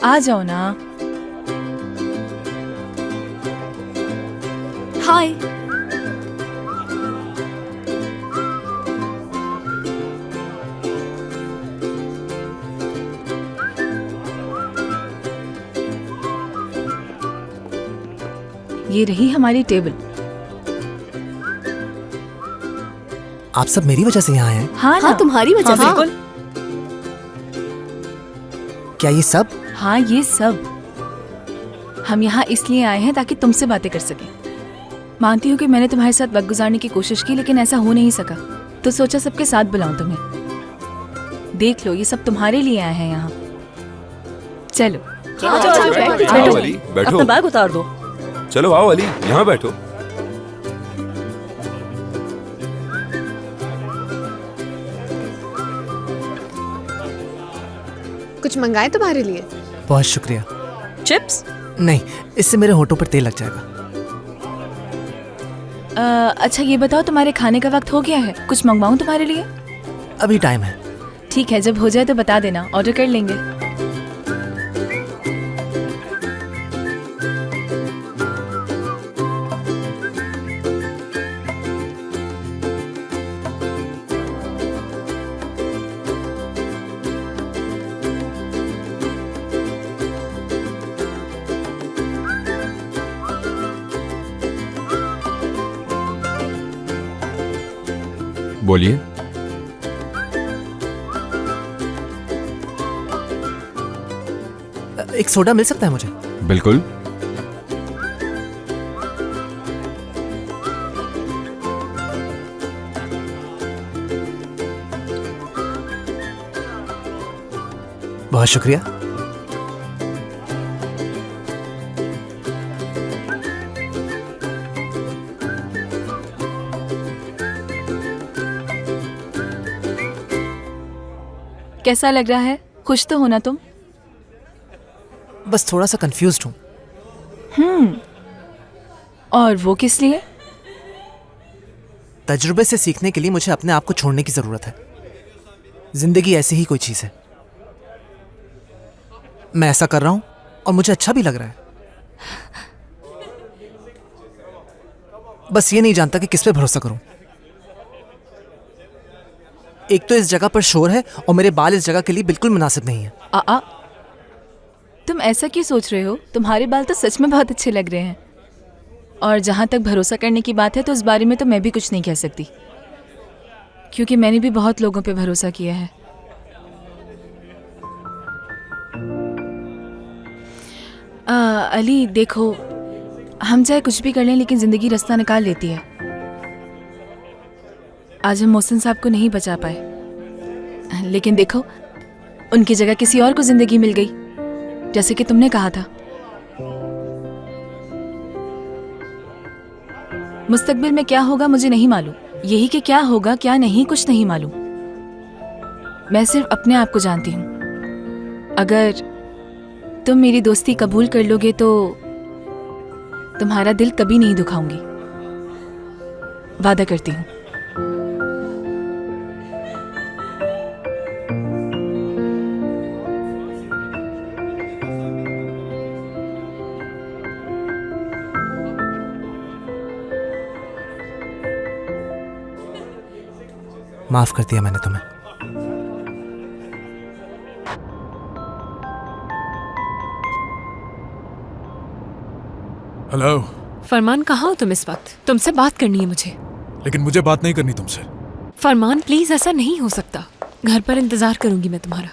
आ जाओ ना। हाय। ये रही हमारी टेबल। आप सब मेरी वजह से यहाँ हैं? हाँ हाँ, तुम्हारी वजह से। बिल्कुल। क्या ये सब? हाँ, ये सब। हम यहाँ इसलिए आए हैं ताकि तुमसे बातें कर सकें। मानती हूँ कि मैंने तुम्हारे साथ वक्त गुजारने की कोशिश की, लेकिन ऐसा हो नहीं सका, तो सोचा सबके साथ बुलाऊं तुम्हें। देख लो, ये सब तुम्हारे लिए आए हैं यहाँ। चलो आओ अली, बैठो। अपना बैग उतार दो। चलो आओ अली, यहाँ बैठो। कुछ मंगाए तुम्हारे लिए? बहुत शुक्रिया। चिप्स? नहीं, इससे मेरे होठों पर तेल लग जाएगा। अच्छा ये बताओ, तुम्हारे खाने का वक्त हो गया है? कुछ मंगवाऊं तुम्हारे लिए? अभी टाइम है। ठीक है, जब हो जाए तो बता देना, ऑर्डर कर लेंगे। बोलिए। एक सोडा मिल सकता है मुझे? बिल्कुल। बहुत शुक्रिया। कैसा लग रहा है? खुश तो हो ना तुम? बस थोड़ा सा कंफ्यूज्ड हूँ। और वो किस लिए? तजुर्बे से सीखने के लिए मुझे अपने आप को छोड़ने की जरूरत है। जिंदगी ऐसी ही कोई चीज है। मैं ऐसा कर रहा हूं और मुझे अच्छा भी लग रहा है। बस ये नहीं जानता कि किस पे भरोसा करूं। एक तो इस जगह पर शोर है और मेरे बाल इस जगह के लिए बिल्कुल मुनासिब नहीं है। तुम ऐसा क्यों सोच रहे हो? तुम्हारे बाल तो सच में बहुत अच्छे लग रहे हैं। और जहां तक भरोसा करने की बात है तो इस बारे में तो मैं भी कुछ नहीं कह सकती, क्योंकि मैंने भी बहुत लोगों पे भरोसा किया है। अली देखो, हम चाहे कुछ भी कर लें लेकिन जिंदगी रास्ता निकाल लेती है। आज हम मोहसिन साहब को नहीं बचा पाए, लेकिन देखो उनकी जगह किसी और को जिंदगी मिल गई, जैसे कि तुमने कहा था। मुस्तकबिल में क्या होगा मुझे नहीं मालूम, यही कि क्या होगा क्या नहीं कुछ नहीं मालूम। मैं सिर्फ अपने आप को जानती हूँ। अगर तुम मेरी दोस्ती कबूल कर लोगे तो तुम्हारा दिल कभी नहीं दुखाऊंगी, वादा करती हूँ। माफ कर दिया मैंने तुम्हें। हेलो। फरमान, कहाँ हो तुम इस वक्त? तुमसे बात करनी है मुझे। लेकिन मुझे बात नहीं करनी तुमसे। फरमान प्लीज, ऐसा नहीं हो सकता। घर पर इंतजार करूंगी मैं तुम्हारा।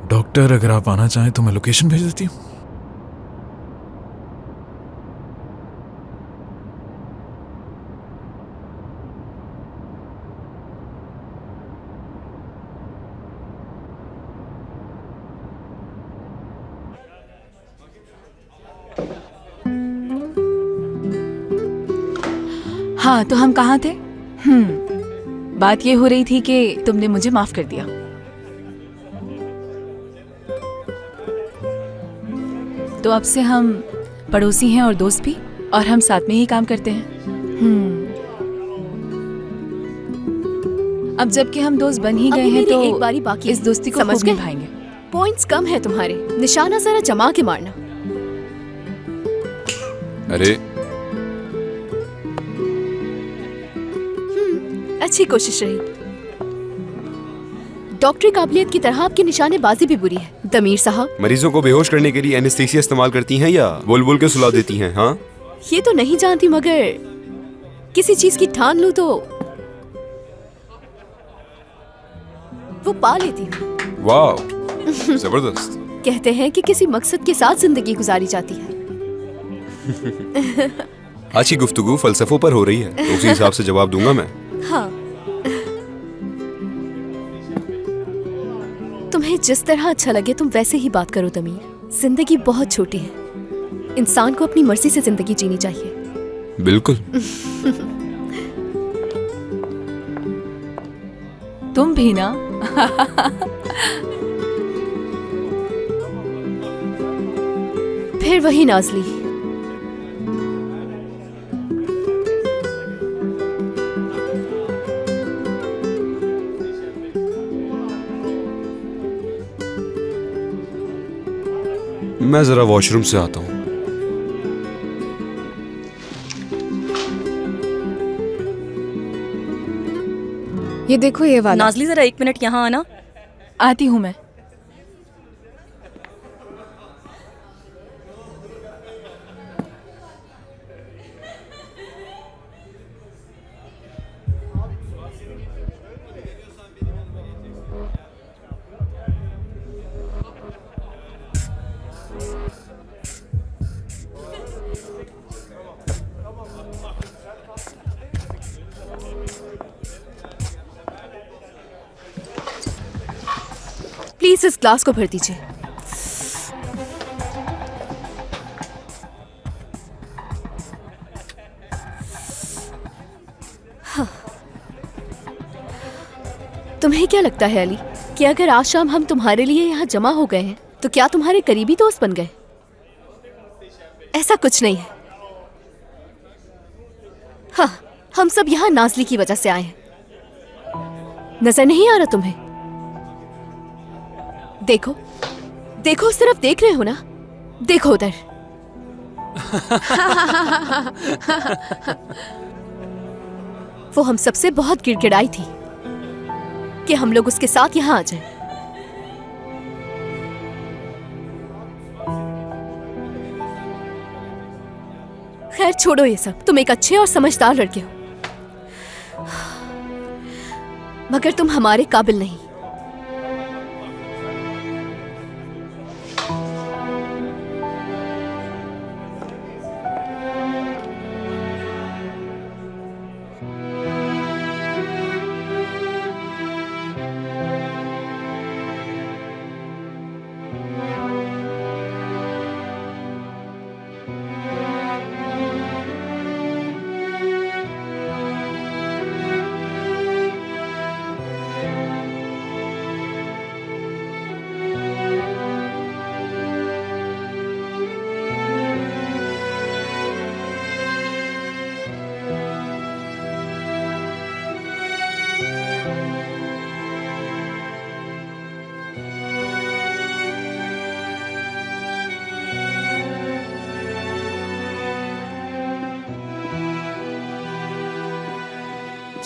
डॉक्टर, अगर आप आना चाहें तो मैं लोकेशन भेज देती हूँ। हाँ, तो हम कहाँ थे? बात ये हो रही थी कि तुमने मुझे माफ कर दिया। तो अब से हम पड़ोसी हैं और दोस्त भी, और हम साथ में ही काम करते हैं। अब जबकि हम दोस्त बन ही गए अभी हैं मेरी तो एक बारी बाकी इस है। दोस्ती को समझ खूब गए? निभाएंगे। पॉइंट्स कम है तुम्हारे, निशाना जरा जमा के मारना। अरे अच्छी कोशिश रही। डॉक्टरी काबिलियत की तरह आपकी निशानेबाजी भी बुरी है दमीर साहब। मरीजों को बेहोश करने के लिए एनेस्थीसिया इस्तेमाल करती हैं या बोल बोल के सुला देती हैं? हाँ, ये तो नहीं जानती, मगर किसी चीज की ठान लूं तो वो पा लेती हूँ। वाह, जबरदस्त। कहते हैं कि किसी मकसद के साथ जिंदगी गुजारी जाती है। आज की गुफ्तगू फलसफों पर हो रही है, तो उसी हिसाब से जवाब दूंगा मैं। हाँ, तुम्हें जिस तरह अच्छा लगे तुम वैसे ही बात करो दमीर। जिंदगी बहुत छोटी है, इंसान को अपनी मर्जी से जिंदगी जीनी चाहिए। बिल्कुल। तुम भी ना। फिर वही नाज़ली। मैं जरा वॉशरूम से आता हूँ। ये देखो ये वाला। नाज़ली जरा 1 मिनट यहाँ आना। आती हूँ मैं। प्लीज इस ग्लास को भर दीजिए। हाँ। तुम्हें क्या लगता है अली कि अगर आज शाम हम तुम्हारे लिए यहाँ जमा हो गए हैं तो क्या तुम्हारे करीबी दोस्त बन गए? ऐसा कुछ नहीं है। हाँ, हम सब यहाँ नाज़ली की वजह से आए हैं। नजर नहीं आ रहा तुम्हें? देखो देखो, सिर्फ देख रहे हो ना? देखो उधर। वो हम सबसे बहुत गिड़गिड़ाई थी कि हम लोग उसके साथ यहाँ आ जाएं। खैर छोड़ो ये सब, तुम एक अच्छे और समझदार लड़के हो, मगर तुम हमारे काबिल नहीं।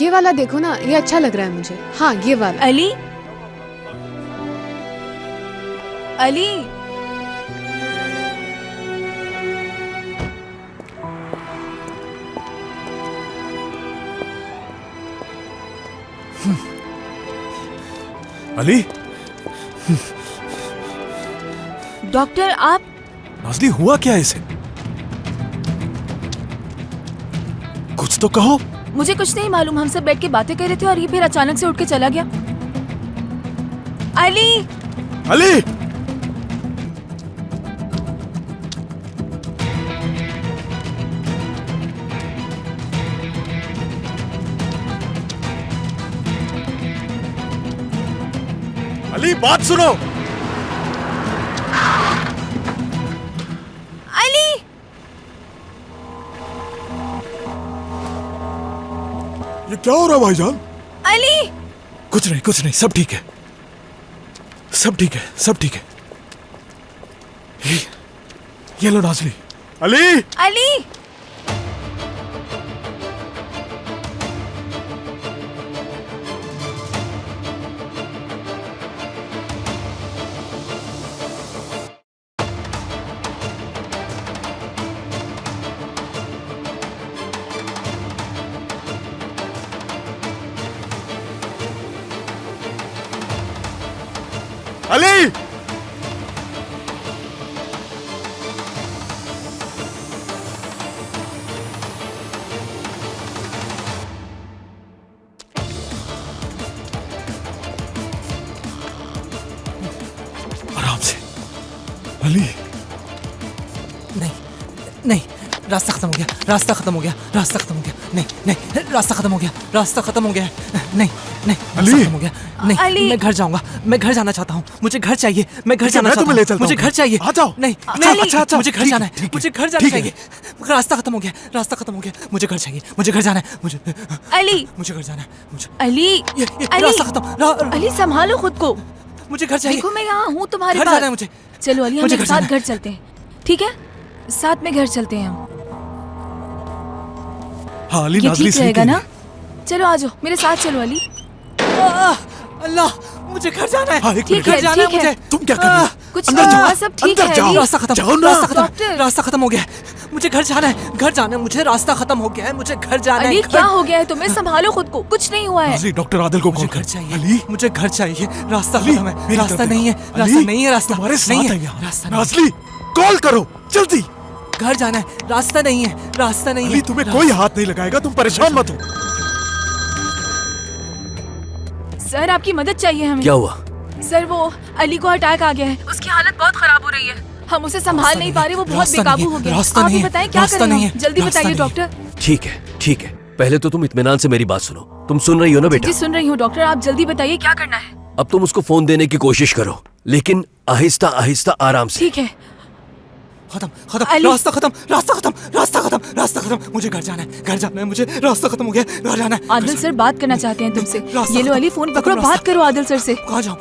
ये वाला देखो ना, ये अच्छा लग रहा है मुझे। हाँ, ये वाला। अली, अली, अली, डॉक्टर आप। नाज़ली हुआ क्या है इसे? कुछ तो कहो। मुझे कुछ नहीं मालूम, हम सब बैठ के बातें कर रहे थे और ये फिर अचानक से उठ के चला गया। अली, अली, अली बात सुनो। अली, ये क्या हो रहा है भाईजान? अली कुछ नहीं, सब ठीक है, सब ठीक है, सब ठीक है। ये लो नाजली। अली अली अली आराम से। अली नहीं नहीं, रास्ता खत्म हो गया, रास्ता खत्म हो गया, रास्ता खत्म हो गया। नहीं नहीं, रास्ता खत्म हो गया, रास्ता खत्म हो गया। नहीं नहीं, अली! रास्ता खत्म हो गया। नहीं, अली! मैं घर जाऊंगा, मैं घर जाना चाहता हूँ, मुझे घर चाहिए, मैं घर जाना मैं चाहता तुम्हें ले हूँ, चलता मुझे हूँ। घर चाहिए। आ जाओ। नहीं अच्छा, नहीं, अच्छा, मुझे घर ठीक जाना है, है, ठीक है, मुझे घर जाना ठीक है। चाहिए। रास्ता खत्म हो गया, रास्ता खत्म हो गया, मुझे घर चाहिए, मुझे घर जाना है, मुझे अली मुझे घर जाना है, मुझे अली अली रास्ता खत्म। अली संभालो खुद को। मुझे घर चाहिए, देखो मैं यहाँ हूँ तुम्हारे घर पास। जाना है मुझे। चलो अली, हम मुझे एक घर साथ जाना घर चलते हैं, ठीक है? साथ में घर चलते हैं हम। हाँ अली, ये नाजली ठीक सही रहेगा कह ना? रही चलो आ जाओ मेरे साथ, चलो अली। अल्लाह, मुझे घर जाना है। हाँ, एक ठीक मिनट। है, घर जाना है ठीक है। मुझे। तुम क्या कर रही हो? कुछ अंदर नहीं जाओ, हुआ, सब ठीक अंदर है जाओ। अली। रास्ता खत्म, जाओ ना। रास्ता खत्म, डॉक्टर। रास्ता खत्म हो गया है, मुझे घर जाना है, घर जाना है मुझे, रास्ता खत्म हो गया है, मुझे घर जाना है। अली घर- क्या हो गया है तुम्हें? संभालो खुद को, कुछ नहीं हुआ है। नाजली, डॉक्टर आदिल को मुझे कॉल घर कर। चाहिए, अली मुझे घर चाहिए, रास्ता अली, खत्म है, मेरी रास्ता तरफ नहीं है, देखो। रास्ता अली, नहीं है, रास्ता तुम्हारे नहीं साथ है, है यहाँ। रास्ता नहीं है। नाजली, कॉल करो जल्दी। घर जाना है, रास्ता नहीं है, रास्ता नहीं अली, है। तुम्हें कोई हाथ नहीं लगाएगा, तुम परेशान मत हो। सर आपकी मदद चाहिए हमें। क्या हुआ? सर वो अली को अटैक आ गया है, उसकी हालत बहुत खराब हो रही है, हम उसे संभाल नहीं पा रहे, वो बहुत रास्ता बेकाबू नहीं हो है, गया। रास्ता आप नहीं ही है, बताएं क्या रास्ता करें नहीं हम? है, जल्दी रास्ता बताइए नहीं है। डॉक्टर। ठीक है, ठीक है, पहले तो तुम इत्मीनान से मेरी बात सुनो। तुम सुन रही हो ना बेटा? जी सुन रही हूँ डॉक्टर, आप जल्दी बताइए क्या करना है। अब तुम उसको फोन देने की कोशिश करो, लेकिन आहिस्ता आहिस्ता आराम से। ठीक है खत्म खत्म, अली! रास्ता खत्म, रास्ता खत्म, रास्ता खत्म, रास्ता खत्म, मुझे घर जाना है, घर जाना है मुझे, रास्ता खत्म हो गया, घर जाना है। आदिल सर बात करना चाहते हैं तुमसे। रास्ता ये लो खत्म, अली, फोन खत्म पकड़ो, रास्ता। बात करो आदिल सर से। कहाँ जाऊँ?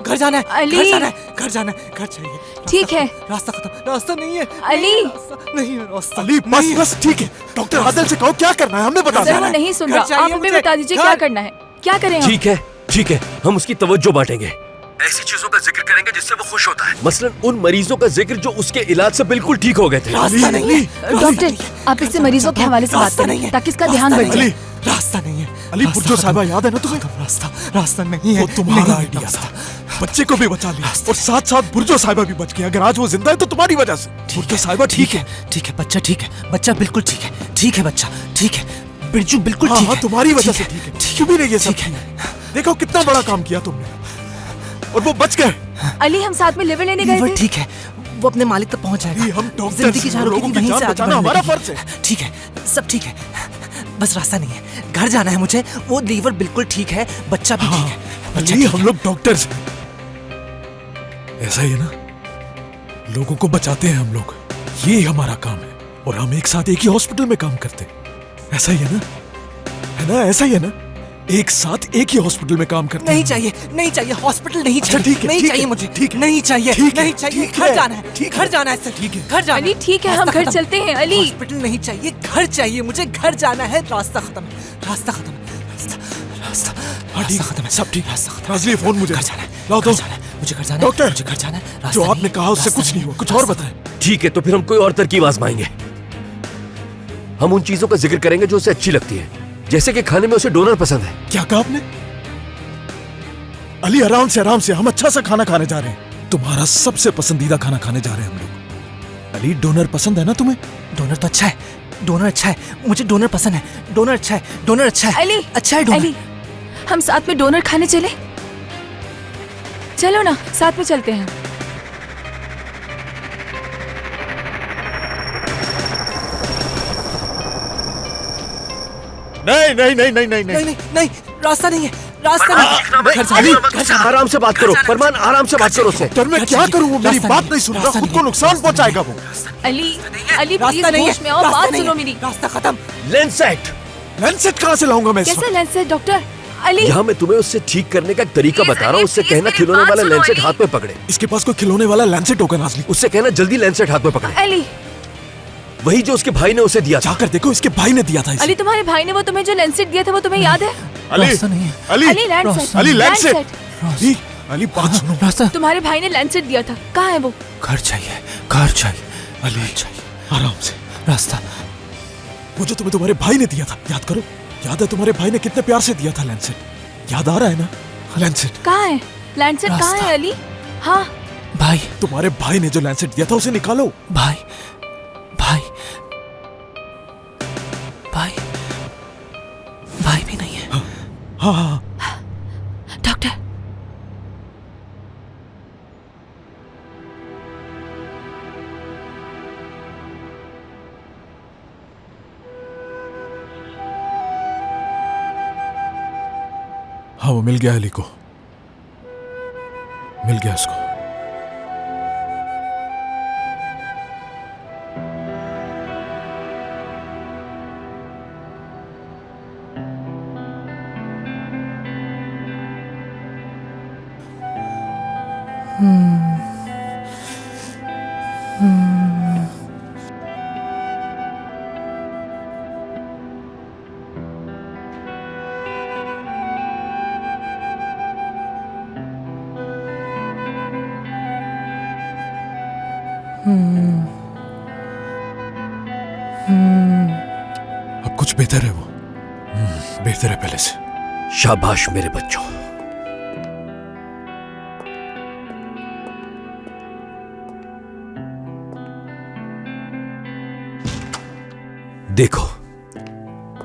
घर जाना है, अली! घर जाना है, घर जाना है, घर चाहिए। रास्ता ठीक खत्म, है। रास्ता खत्म, रास्ता नहीं है। अली! रास्ता नहीं है, रास्ता अली बस बस, ठीक है, डॉक्टर आदिल से कहो क्या करना है, हमें बता सर दो। वो नहीं सुन घर रहा, चाहिए आप हमें मुझे, बता दीजिए घर। क्या करना है, क्या करें हम? ठीक है, ठीक है, हम उसकी तवज्जो बांटेंगे, ऐसी चीजों का जिक्र करेंगे जिससे वो खुश होता है। मसलन उन मरीजों का जिक्र जो उसके इलाज से बिल्कुल ठीक हो गए थे। रास्ता नहीं है, डॉक्टर आप इससे मरीजों के हवाले से बात रास्ता नहीं करें है, ताकि इसका रास्ता ध्यान बढ़ नहीं है, जाए। रास्ता नहीं है। अली, रास्ता बुर्जो खत्म, साहिबा याद है ना तुम्हें? खत्म, रास्ता रास्ता नहीं है। वो तुम्हारा नहीं, आइडिया रास्ता। था, बच्चे को भी बचा लिया और साथ साथ बुर्जो साहिबा भी बच गई। अगर आज वो जिंदा है तो तुम्हारी वजह से। बुर्जो साहिबा ठीक है। ठीक है बच्चा, ठीक है बच्चा, बिल्कुल ठीक है, ठीक है बच्चा, ठीक है बिरजू, बिल्कुल हाँ ठीक हाँ, है, तुम्हारी वजह से ठीक है। क्यों भी नहीं ये सब ठीक है। किया? देखो कितना बड़ा काम किया तुमने, और वो बच गए। अली हम साथ में लिवर लेने गए लीवर थे। ठीक है, वो अपने मालिक तक पहुंच जाएगा। अली, हम डॉक्टर्स जिंदगी हैं, जहाँ रुकी लोगों थी की वहीं जान से आगे बचाना बढ़ने हमारा लगी। फर्ज है। ठीक है, सब ठीक है, बस रास्ता नहीं है, घर जाना है मुझे, वो लीवर बिल्कुल ठीक है, बच्चा भी ठीक है, बच्चा अली, ठीक हम है। लोग डॉक्टर्स हैं। ऐसा ही है ना, लोगों को बचाते हैं हम लोग, ये हमारा काम है, और हम एक साथ एक ही हॉस्पिटल में काम करते हैं। ऐसा ही है ना, ऐसा ही है ना, एक साथ एक ही हॉस्पिटल में काम करते नहीं हैं। चाहिए, नहीं चाहिए, हॉस्पिटल नहीं अच्छा, चाहिए, ठीक है, नहीं ठीक चाहिए है, मुझे, ठीक है, नहीं चाहिए, ठीक है, नहीं चाहिए, ठीक घर है, जाना है, ठीक घर है, जाना है सर, ठीक है। घर जाना अली ठीक है, हम रास्ता घर खत्म। चलते हैं अली। हॉस्पिटल नहीं चाहिए, घर चाहिए मुझे, घर जाना है, रास्ता खत्म, रास्ता खत्म, रास्ता रास्ता हाँ, ठीक रास्ता खत्म है, है, सब ठीक। रास्ता खत्म, नाज़ली, फोन मुझे घर दो। जाना है, लाओ घर दो। जाना है, मुझे घर जाना है, डॉक्टर, मुझे घर जाना है, जो रास्ता आपने नहीं, कहा उससे रास्ता कुछ नहीं हुआ, कुछ रास्ता और बताएं। ठीक है, तो फिर हम कोई और तरकीब आजमाएंगे। हम उन चीजों का जिक्र करेंगे जो उसे अच्छी लगती है, जैसे कि खाने में उसे डोनर पसंद है। क्या कहा आपने? अली, आराम से, हम अच्छा सा खाना खाने जा रहे हैं, तुम्हारा सबसे पसंदीदा खाना खाने जा रहे हैं हम लोग। अली, डोनर पसंद है ना तुम्हें? डोनर तो अच्छा है, डोनर अच्छा है, मुझे डोनर पसंद है, डोनर अच्छा है, डोनर अच्छा है, अली अच्छा है डोनर। अली हम साथ में डोनर खाने चले, चलो ना साथ में चलते हैं। नहीं नहीं नहीं नहीं नहीं नहीं नहीं नहीं, रास्ता नहीं है, रास्ता नहीं, घर जाना है, घर जाना है। आराम से बात करो फरमान, आराम से बात करो उससे। डॉक्टर, मैं क्या करूं? वो मेरी रास्ता बात नहीं, नहीं सुन रहा, रास्ता खुद को नहीं, नुकसान रास्ता पहुंचाएगा वो। अली अली प्लीज रास्ता नहीं होश है, में आओ, रास्ता बात नहीं सुनो है, मेरी। रास्ता खत्म। लेंस एक्ट, लैंसेट कहाँ से लाऊंगा मैं इस कैसा वक्त? Lancet doctor? अली यहाँ मैं तुम्हें उससे ठीक करने का एक तरीका Please, बता रहा हूँ। अली, उससे please, कहना मेरी खिलौने बात वाला सुनो, लैंसेट अली। हाथ में पकड़े। इसके पास कोई खिलौने वाला लैंसेट होगा नाजली। उससे कहना जल्दी लैंसेट हाथ में पकड़े। अली वही जो उसके भाई ने उसे दिया था। जाकर देखो, इसके भाई ने दिया था इसे। अली, तुम्हारे भाई ने वो तुम्हें जो लेंसेट दिया था वो तुम्हें याद है? अली रास्ता नहीं है। अली अली लेंसेट, अली, लेंसेट। अली, अली बात सुनो। रास्ता। तुम्हारे भाई ने लेंसेट दिया था, कहाँ है वो? घर चाहिए, घर चाहिए। अली आराम से। रास्ता। वो जो तुम्हें तुम्हारे भाई ने दिया था, याद करो। याद है तुम्हारे भाई ने कितने प्यार से दिया था लैंसेट? याद आ रहा है ना? लैंसेट कहाँ है लेंसेट? कहाँ रास्ता। है अली? हाँ भाई, तुम्हारे भाई ने जो लैंसेट दिया था उसे निकालो। भाई, भाई, भाई, भाई भी नहीं है। हाँ हाँ डॉक्टर, हाँ, वो मिल गया अली को, मिल गया उसको। अब कुछ बेहतर है वो। बेहतर है पहले से। शाबाश मेरे बच्चों। देखो,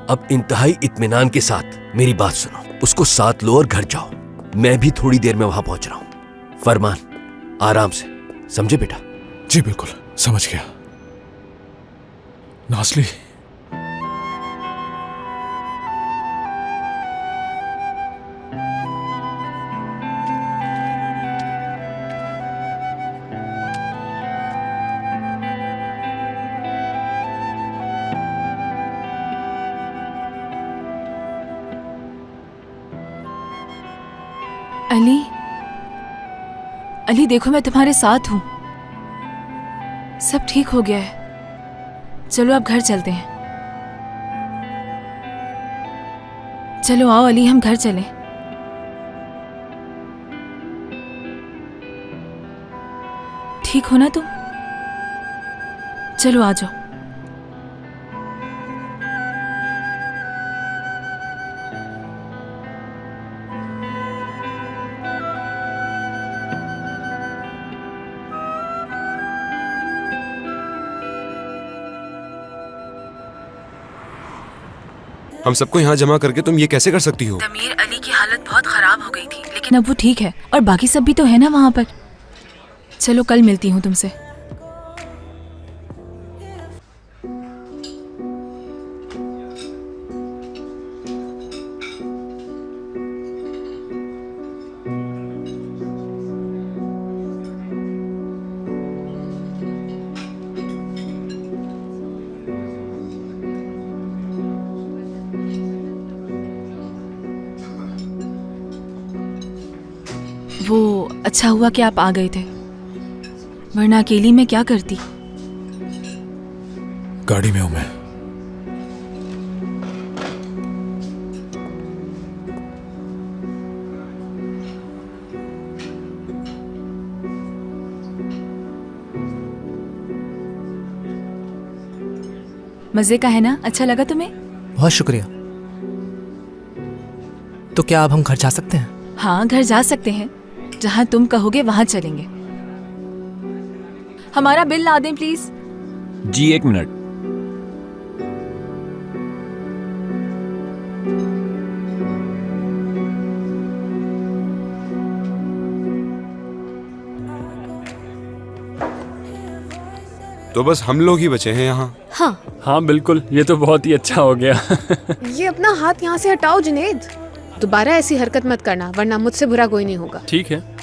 अब इंतहाई इत्मीनान के साथ मेरी बात सुनो। उसको साथ लो और घर जाओ। मैं भी थोड़ी देर में वहां पहुंच रहा हूं। फरमान, आराम से, समझे बेटा? जी बिल्कुल, समझ गया। नासली, अली, अली देखो, मैं तुम्हारे साथ हूँ। सब ठीक हो गया है। चलो अब घर चलते हैं। चलो आओ अली, हम घर चलें। ठीक हो ना तुम? चलो आ जाओ। हम सबको यहाँ जमा करके तुम ये कैसे कर सकती हो? तमीर अली की हालत बहुत खराब हो गई थी, लेकिन अब वो ठीक है और बाकी सब भी तो है ना वहाँ पर। चलो कल मिलती हूँ तुमसे। वो अच्छा हुआ कि आप आ गए थे, वरना अकेली मैं क्या करती। गाड़ी में हूं मैं। मजे का है ना? अच्छा लगा तुम्हें? बहुत शुक्रिया। तो क्या अब हम घर जा सकते हैं? हाँ, घर जा सकते हैं। जहाँ तुम कहोगे वहाँ चलेंगे। हमारा बिल ला दें प्लीज। जी एक मिनट। तो बस हम लोग ही बचे हैं यहाँ। हाँ, हाँ बिल्कुल, ये तो बहुत ही अच्छा हो गया। ये अपना हाथ यहाँ से हटाओ जुनेद। दोबारा ऐसी हरकत मत करना, वरना मुझसे बुरा कोई नहीं होगा। ठीक है।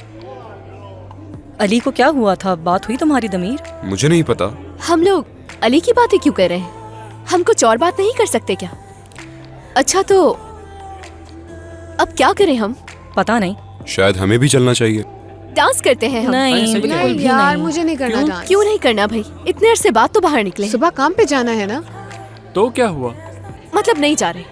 अली को क्या हुआ था? बात हुई तुम्हारी दमीर? मुझे नहीं पता। हम लोग अली की बातें क्यों कर रहे हैं? हम कुछ और बात नहीं कर सकते क्या? अच्छा तो अब क्या करें हम? पता नहीं। शायद हमें भी चलना चाहिए। डांस करते हैं हम। नहीं बिल्कुल नहीं भी यार, नहीं। मुझे नहीं करना डांस। क्यों नहीं करना भाई? इतने अरसे बाद तो बाहर निकले। सुबह काम पे जाना है ना। तो क्या हुआ? मतलब नहीं जा रहे।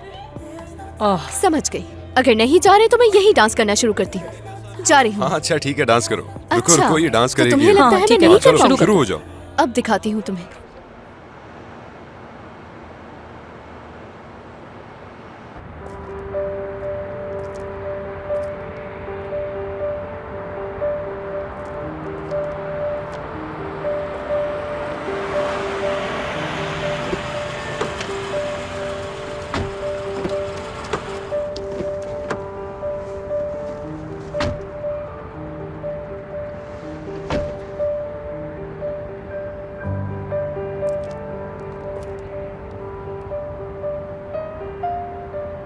आह, समझ गई। अगर नहीं जा रहे तो मैं यही डांस करना शुरू करती हूँ। जा रही हूँ। हाँ अच्छा ठीक है, डांस करो। रुको अच्छा, रुको, ये डांस तो करेगी। तुम्हें लगता हाँ, है ठीक मैं है, नहीं कर चलो पाऊंगी? शुरू हो जाओ। अब दिखाती हूँ तुम्हें।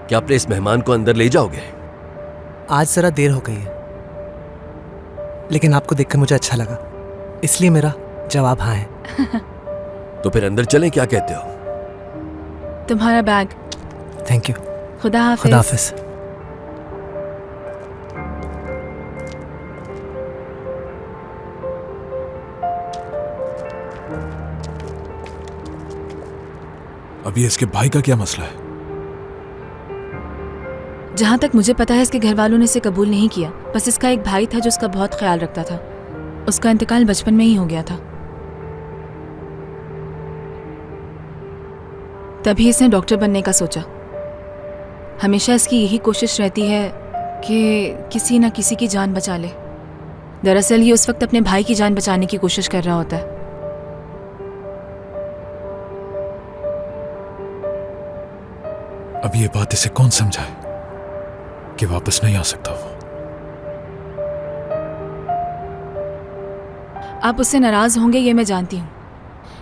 क्या अपने इस मेहमान को अंदर ले जाओगे? आज जरा देर हो गई है, लेकिन आपको देखकर मुझे अच्छा लगा, इसलिए मेरा जवाब हाँ है। तो फिर अंदर चलें, क्या कहते हो? तुम्हारा बैग। Thank you. खुदा हाफिज। खुदा हाफिज। अभी इसके भाई का क्या मसला है? जहाँ तक मुझे पता है इसके घर वालों ने इसे कबूल नहीं किया। बस इसका एक भाई था जो उसका बहुत ख्याल रखता था। उसका इंतकाल बचपन में ही हो गया था। तभी इसने डॉक्टर बनने का सोचा। हमेशा इसकी यही कोशिश रहती है कि किसी न किसी की जान बचा ले। दरअसल ये उस वक्त अपने भाई की जान बचाने की कोशिश कर रहा होता है। अब ये बात इसे कौन समझाए कि वापस नहीं आ सकता वो? आप उससे नाराज होंगे ये मैं जानती हूँ,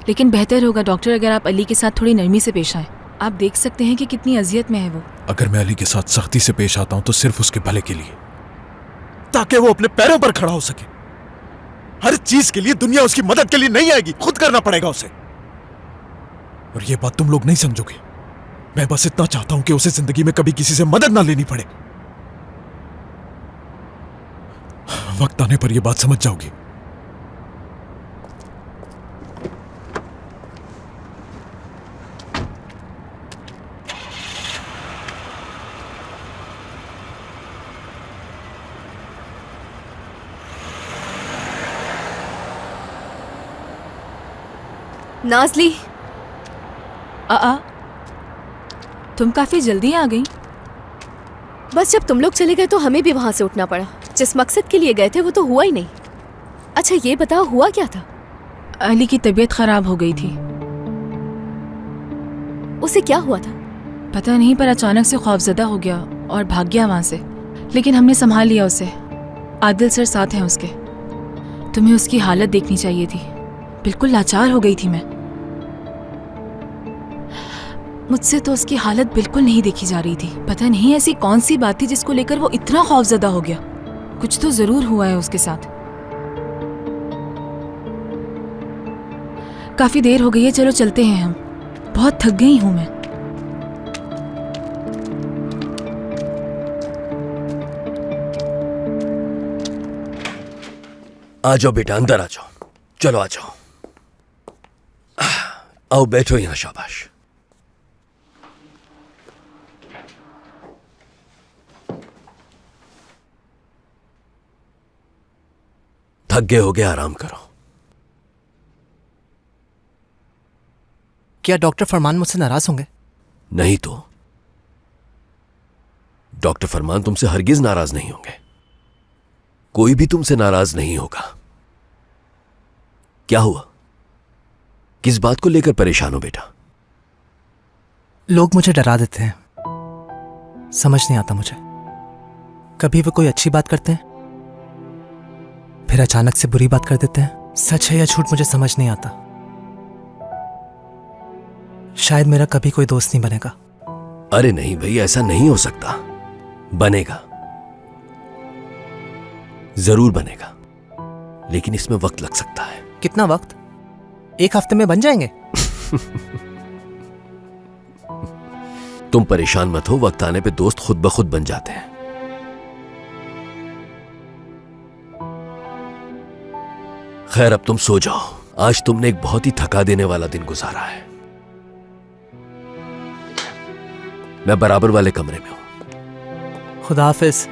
लेकिन बेहतर होगा डॉक्टर अगर आप अली के साथ थोड़ी नरमी से पेश आए। आप देख सकते हैं कि कितनी अजियत में है वो। अगर मैं अली के साथ सख्ती से पेश आता हूं तो सिर्फ उसके भले के लिए, ताकि वो अपने पैरों पर खड़ा हो सके। हर चीज के लिए दुनिया उसकी मदद के लिए नहीं आएगी, खुद करना पड़ेगा उसे। और ये बात तुम लोग नहीं समझोगे। मैं बस इतना चाहता हूं कि उसे जिंदगी में कभी किसी से मदद ना लेनी पड़े। वक्त आने पर यह बात समझ जाओगी। नाज़ली, तुम काफी जल्दी आ गई। बस जब तुम लोग चले गए तो हमें भी वहां से उठना पड़ा। जिस मकसद के लिए गए थे वो तो हुआ ही नहीं। अच्छा ये बताओ हुआ क्या था? अली की तबीयत खराब हो गई थी। उसे क्या हुआ था? पता नहीं, पर अचानक से खौफजदा हो गया और भाग गया वहां से। लेकिन हमने संभाल लिया उसे। आदिल सर साथ हैं उसके। तुम्हें उसकी हालत देखनी चाहिए थी। बिल्कुल लाचार हो गई थी मैं। मुझसे तो उसकी हालत बिल्कुल नहीं देखी जा रही थी। पता नहीं ऐसी कौन सी बात थी जिसको लेकर वो इतना खौफजदा हो गया। कुछ तो जरूर हुआ है उसके साथ। काफी देर हो गई है, चलो चलते हैं हम। बहुत थक गई हूं मैं। आ जाओ बेटा, अंदर आ जाओ। चलो आ जाओ। आओ बैठो यहां, शाबाश। थक गए हो गए, आराम करो। क्या डॉक्टर फरमान मुझसे नाराज होंगे? नहीं तो डॉक्टर फरमान तुमसे हरगिज नाराज नहीं होंगे। कोई भी तुमसे नाराज नहीं होगा। क्या हुआ? किस बात को लेकर परेशान हो बेटा? लोग मुझे डरा देते हैं, समझ नहीं आता मुझे। कभी वो कोई अच्छी बात करते हैं, फिर अचानक से बुरी बात कर देते हैं। सच है या झूठ मुझे समझ नहीं आता। शायद मेरा कभी कोई दोस्त नहीं बनेगा। अरे नहीं भाई, ऐसा नहीं हो सकता। बनेगा, जरूर बनेगा, लेकिन इसमें वक्त लग सकता है। कितना वक्त? 1 हफ्ते में बन जाएंगे? तुम परेशान मत हो, वक्त आने पे दोस्त खुद ब खुद बन जाते हैं। खैर अब तुम सो जाओ, आज तुमने एक बहुत ही थका देने वाला दिन गुजारा है। मैं बराबर वाले कमरे में हूं। खुदा हाफिज।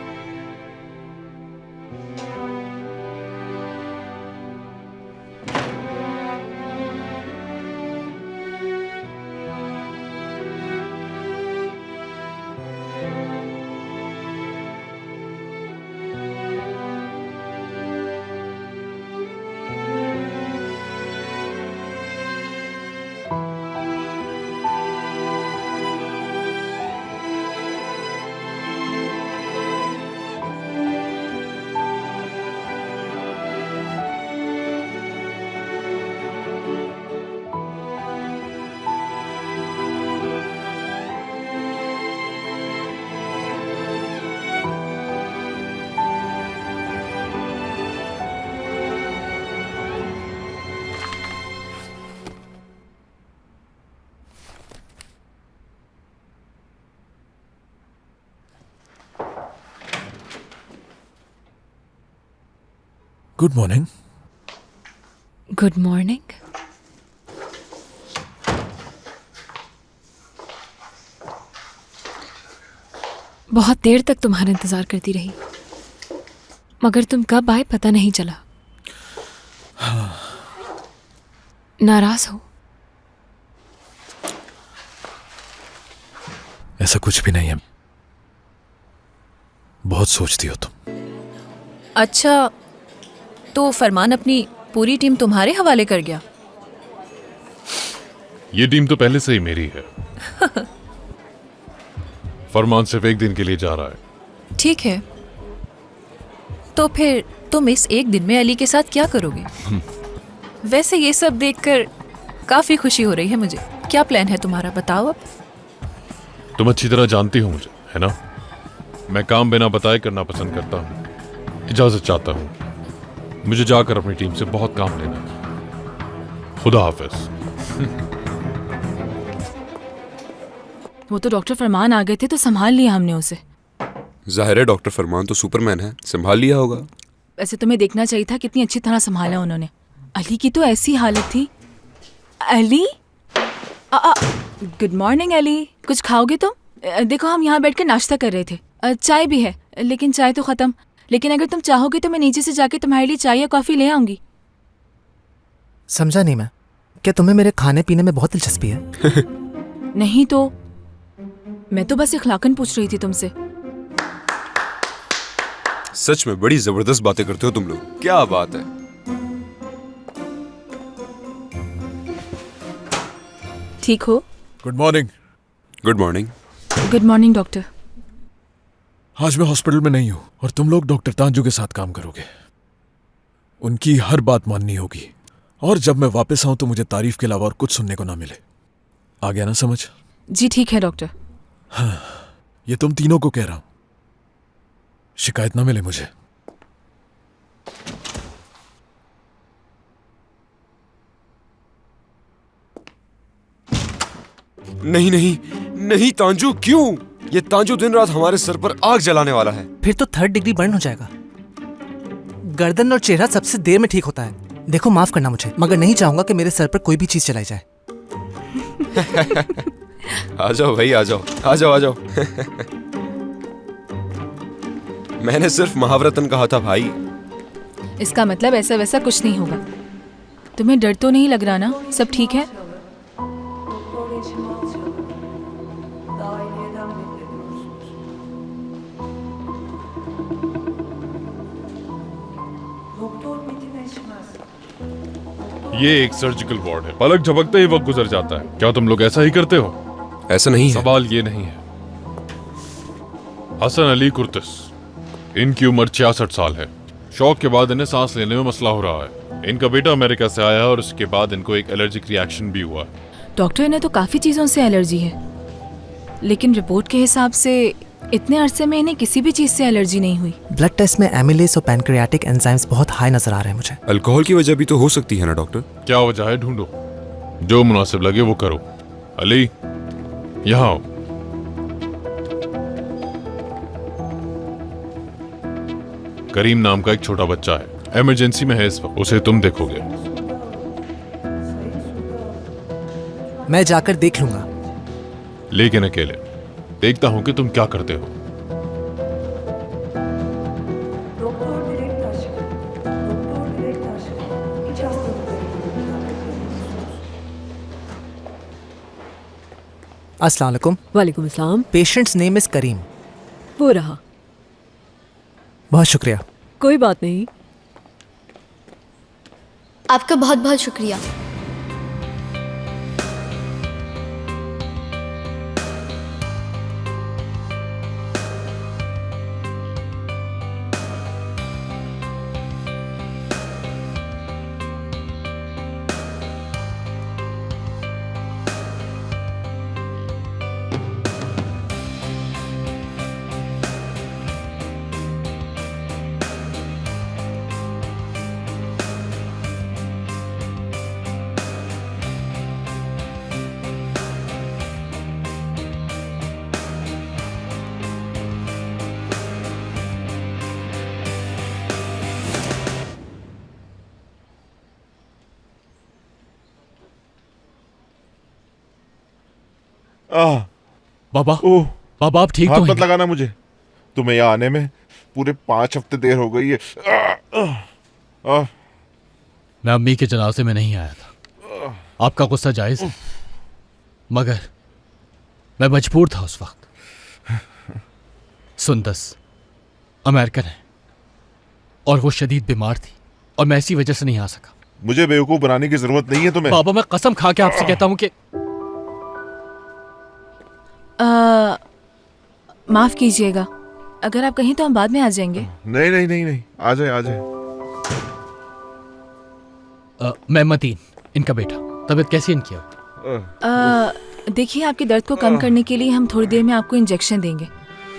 Good morning. Good morning. बहुत देर तक तुम्हारा इंतजार करती रही, मगर तुम कब आए पता नहीं चला। नाराज हो? ऐसा कुछ भी नहीं है, बहुत सोचती हो तुम। अच्छा, तो फरमान अपनी पूरी टीम तुम्हारे हवाले कर गया? ये टीम तो पहले से ही मेरी है। फरमान सिर्फ एक दिन के लिए जा रहा है। ठीक है, तो फिर तुम इस एक दिन में अली के साथ क्या करोगे? वैसे ये सब देखकर काफी खुशी हो रही है मुझे। क्या प्लान है तुम्हारा, बताओ अब। तुम अच्छी तरह जानती हो मुझे, है ना? मैं काम बिना बताए करना पसंद करता हूँ। इजाजत चाहता हूँ, मुझे जाकर अपनी टीम से बहुत काम लेना है। खुदा हाफिज। वो तो डॉक्टर फरमान आ गए थे तो संभाल लिया हमने उसे। जाहिर है डॉक्टर फरमान तो सुपरमैन है, संभाल लिया होगा। वैसे तुम्हें देखना चाहिए था कितनी अच्छी तरह संभाला उन्होंने। अली की तो ऐसी हालत थी। Ali, good morning Ali. कुछ खाओगे तुम? देखो हम यहाँ बैठकर नाश्ता कर रहे थे। चाय भी है, लेकिन चाय तो खत्म। लेकिन अगर तुम चाहोगे तो मैं नीचे से जाके तुम्हारे लिए चाय या कॉफी ले आऊंगी। समझा नहीं मैं, क्या तुम्हें मेरे खाने पीने में बहुत दिलचस्पी है? नहीं तो मैं तो बस इखलाकन पूछ रही थी तुमसे। सच में बड़ी जबरदस्त बातें करते हो तुम लोग, क्या बात है। ठीक हो? Good morning. Good morning. Good morning doctor. आज मैं हॉस्पिटल में नहीं हूं और तुम लोग डॉक्टर तांजू के साथ काम करोगे। उनकी हर बात माननी होगी, और जब मैं वापस आऊं तो मुझे तारीफ के अलावा और कुछ सुनने को ना मिले। आ गया ना समझ? जी ठीक है डॉक्टर। हाँ, ये तुम तीनों को कह रहा हूं, शिकायत ना मिले मुझे। नहीं नहीं नहीं तांजू, क्यों? ये तांजू दिन रात हमारे सर पर आग जलाने वाला है। फिर तो 3rd डिग्री बर्न हो जाएगा। गर्दन और चेहरा सबसे देर में ठीक होता है। देखो माफ करना मुझे, मगर नहीं चाहूंगा कि मेरे सर पर कोई भी चीज चलाई जाए। आ जाओ भाई, आ जाओ आ जाओ आ जाओ। मैंने सिर्फ महावरतन कहा था भाई। इसका मतलब ऐसा वैसा कुछ नहीं होगा। तुम्हें डर तो नहीं लग रहा ना? सब ठीक है? ये एक सर्जिकल वार्ड है, पलक झपकते ही वक्त गुजर जाता है। क्या तुम लोग ऐसा ही करते हो? ऐसा नहीं है। सवाल ये नहीं है। हसन अली कुर्तिस, इनकी उम्र 66 साल है। शौक के बाद इन्हें सांस लेने में मसला हो रहा है। इनका बेटा अमेरिका से आया और उसके बाद इनको एक एलर्जिक रिएक्शन भी हुआ। डॉक्टर, इन्हें तो काफी चीजों से एलर्जी है, लेकिन रिपोर्ट के हिसाब से इतने अरसे में इन्हें किसी भी चीज से एलर्जी नहीं हुई। ब्लड टेस्ट में एमिलेज और पैनक्रियाटिक एंजाइम्स बहुत हाई नजर आ रहे हैं मुझे। अल्कोहल की वजह भी तो हो सकती है ना डॉक्टर? क्या वजह है ढूंढो, जो मुनासिब लगे वो करो। अली यहाँ आओ। करीम नाम का एक छोटा बच्चा है, इमरजेंसी में है इस वक्त, उसे तुम देखोगे। मैं जाकर देख लूंगा। लेकिन अकेले। देखता हूं कि तुम क्या करते हो। अस्सलाम वालेकुम। वालेकुम अस्सलाम। पेशेंट्स नेम इज करीम। वो रहा। बहुत शुक्रिया। कोई बात नहीं। आपका बहुत बहुत शुक्रिया। बाबा, ओह, बाबा आप ठीक हाथ तो मत हैं? लगाना मुझे। तुम्हें यहाँ आने में पूरे 5 हफ्ते देर हो गई है। मैं अम्मी के जनाजे में नहीं आया था। आपका गुस्सा जायज है, मगर मैं मजबूर था उस वक्त। सुंदस अमेरिकन है और वो शदीद बीमार थी और मैं इसी वजह से नहीं आ सका। मुझे बेवकूफ बनाने की जरूरत नहीं है तुम्हें। बाबा मैं कसम खा के आपसे कहता हूँ कि माफ कीजिएगा, अगर आप कहीं तो हम बाद में आ जाएंगे। नहीं नहीं नहीं नहीं, आ जाए आ जाए। मैं मतीन, इनका बेटा। तबीयत कैसी है इनकी? देखिए, आपके दर्द को कम करने के लिए हम थोड़ी देर में आपको इंजेक्शन देंगे।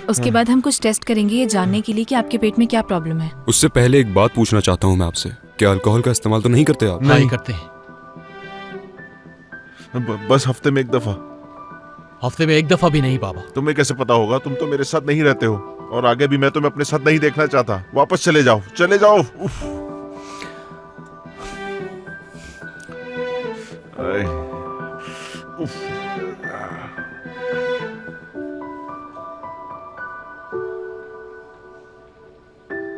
उसके बाद हम कुछ टेस्ट करेंगे ये जानने के लिए कि आपके पेट में क्या प्रॉब्लम है। उससे पहले एक बात पूछना चाहता हूँ मैं आपसे, क्या अल्कोहल का इस्तेमाल तो नहीं करते आप? नहीं करते हैं। बस हफ्ते में 1 दफा। हफ्ते में 1 दफा भी नहीं बाबा। तुम्हें कैसे पता होगा? तुम तो मेरे साथ नहीं रहते हो और आगे भी मैं तुम्हें अपने साथ नहीं देखना चाहता। वापस चले जाओ, चले जाओ। उफ।